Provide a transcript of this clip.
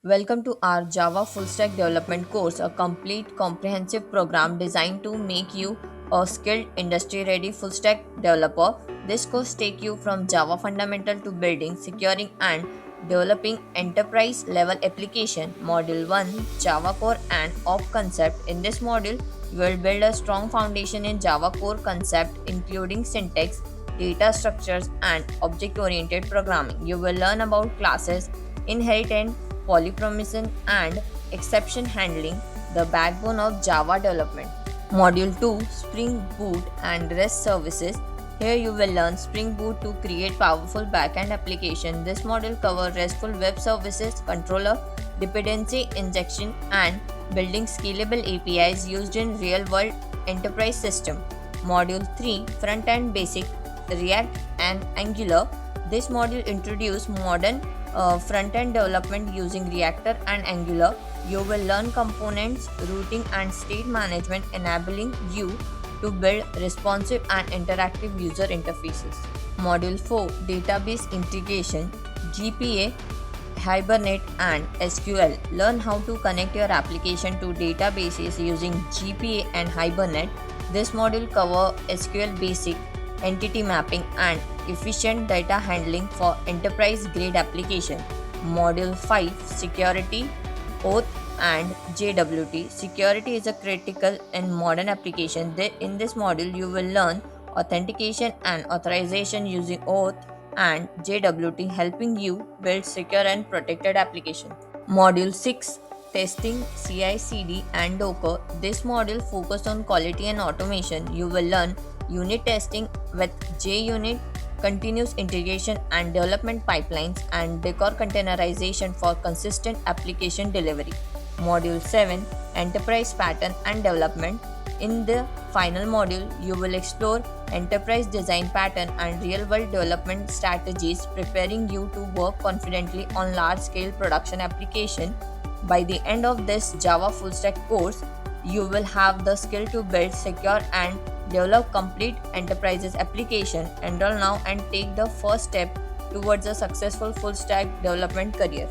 Welcome to our Java Full Stack Development course, a complete comprehensive program designed to make you a skilled industry-ready full stack developer. This course takes you from Java fundamental to building, securing and developing enterprise level application. Module 1 Java core and op concept. In this module, you will build a strong foundation in Java core concept including syntax, data structures and object oriented programming. You will learn about classes, inheritance, polypromison, and exception handling, the backbone of Java development. Module 2 Spring Boot and REST Services. Here you will learn Spring Boot to create powerful backend application. This module covers RESTful web services, controller, dependency injection, and building scalable APIs used in real-world enterprise system. Module 3 Front End Basic, React and Angular. This module introduces modern front-end development using Reactor and Angular. You will learn components, routing and state management, enabling you to build responsive and interactive user interfaces. Module 4 Database Integration, GPA, Hibernate and SQL. Learn how to connect your application to databases using GPA and Hibernate. This module covers SQL basic, entity mapping and efficient data handling for enterprise grade application. Module 5 Security, Oath and JWT. Security is a critical in modern application. In this module you will learn authentication and authorization using Oath and JWT, helping you build secure and protected application. Module 6 Testing, CI/CD and Docker. This module focuses on quality and automation. You will learn unit testing with JUnit, continuous integration and development pipelines, and Docker containerization for consistent application delivery. Module 7 Enterprise Pattern and Development. In the final module, you will explore enterprise design pattern and real-world development strategies, preparing you to work confidently on large-scale production application. By the end of this Java full stack course, you will have the skill to build secure and develop complete enterprises application. Enroll now and take the first step towards a successful full stack development career.